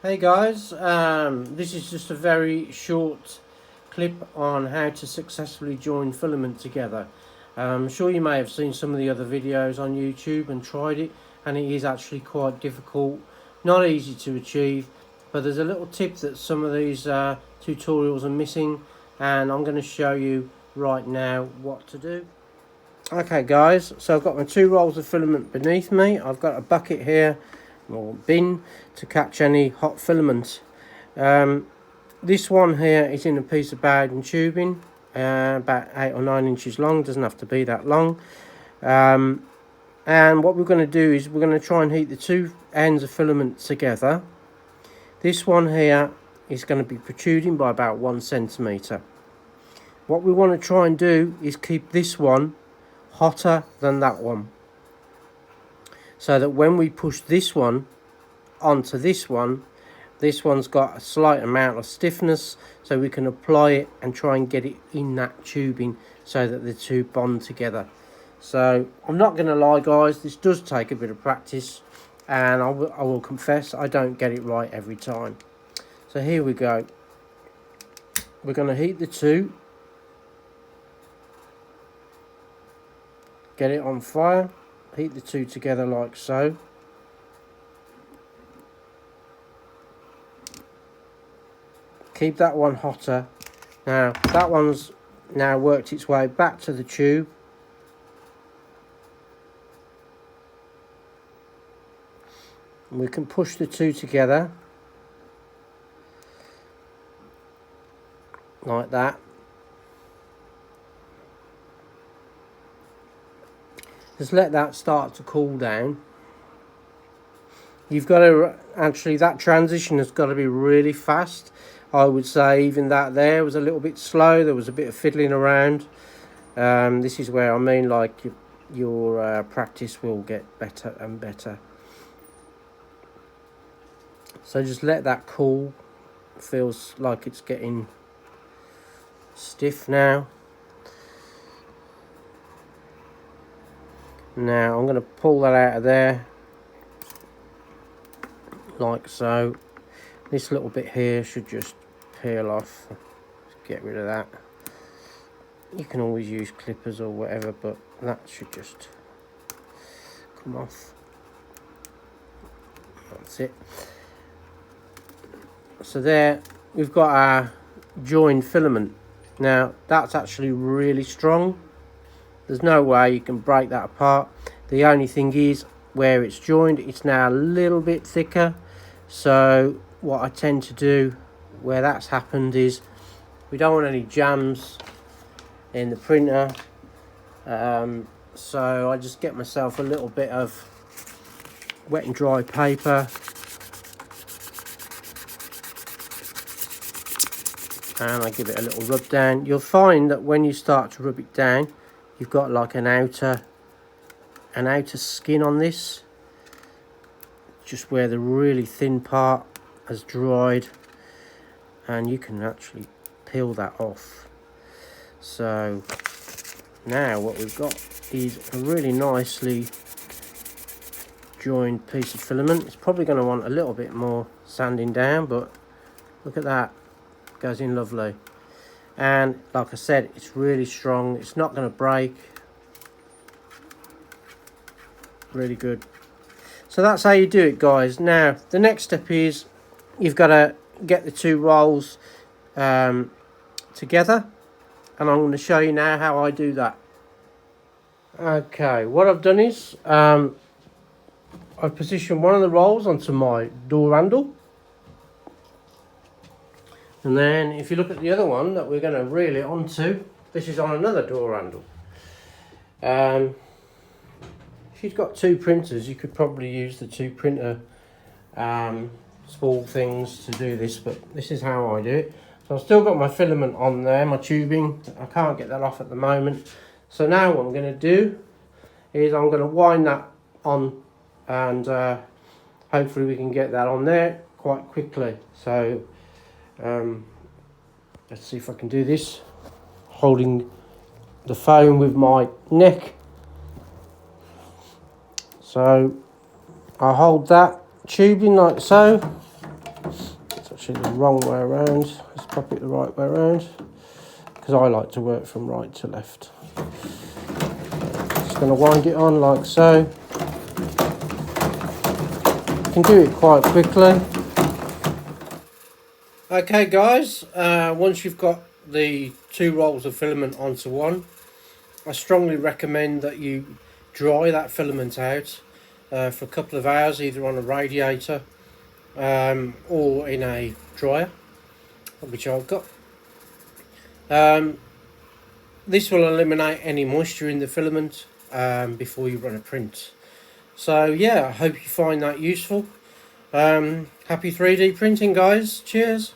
Hey guys, this is just a very short clip on how to successfully join filament together. I'm sure you may have seen some of the other videos on YouTube and tried it, and it is actually quite difficult, not easy to achieve, but there's a little tip that some of these tutorials are missing, and I'm going to show you right now what to do. Okay guys, so I've got my 2 rolls of filament beneath me. I've got a bucket here or bin to catch any hot filament. This one here is in a piece of Bowden tubing, about 8 or 9 inches long, doesn't have to be that long. And what we're going to do is we're going to try and heat the 2 ends of filament together. This one here is going to be protruding by about 1 centimetre. What we want to try and do is keep this one hotter than that one, so that when we push this one onto this one's got a slight amount of stiffness, so we can apply it and try and get it in that tubing so that the 2 bond together. So I'm not going to lie guys, this does take a bit of practice, and I will confess I don't get it right every time. So here we go. We're going to heat the 2, get it on fire, heat the 2 together like so. Keep that one hotter. Now that one's now worked its way back to the tube. And we can push the 2 together like that. Just let that start to cool down. You've got to actually, that transition has got to be really fast. I would say even that there was a little bit slow. There was a bit of fiddling around. This is where I mean, like, your practice will get better and better. So just let that cool. Feels like it's getting stiff now. Now I'm going to pull that out of there like so. This little bit here should just peel off. Get rid of that. You can always use clippers or whatever, but that should just come off. That's it. So there we've got our joined filament. Now that's actually really strong. There's no way you can break that apart. The only thing is, where it's joined, it's now a little bit thicker. So what I tend to do where that's happened is, we don't want any jams in the printer. So I just get myself a little bit of wet and dry paper. And I give it a little rub down. You'll find that when you start to rub it down, you've got like an outer skin on this, just where the really thin part has dried, and you can actually peel that off. So now what we've got is a really nicely joined piece of filament. It's probably going to want a little bit more sanding down, but look at that, it goes in lovely. And like I said, it's really strong, it's not going to break. Really good. So that's how you do it guys. Now the next step is, you've got to get the 2 rolls together, and I'm going to show you now how I do that. Okay, what I've done is I've positioned one of the rolls onto my door handle. And then if you look at the other one that we're going to reel it onto, this is on another door handle. If you've got 2 printers, you could probably use the 2 printer spool things to do this, but this is how I do it. So I've still got my filament on there, my tubing. I can't get that off at the moment. So now what I'm going to do is I'm going to wind that on, and hopefully we can get that on there quite quickly. So let's see if I can do this, holding the phone with my neck. So I hold that tubing like so, actually the wrong way around. Let's pop it the right way around, because I like to work from right to left. Just going to wind it on like so. You can do it quite quickly. Okay guys, once you've got the 2 rolls of filament onto one, I strongly recommend that you dry that filament out for a couple of hours, either on a radiator or in a dryer, which I've got. This will eliminate any moisture in the filament before you run a print. So yeah, I hope you find that useful. Happy 3D printing, guys. Cheers.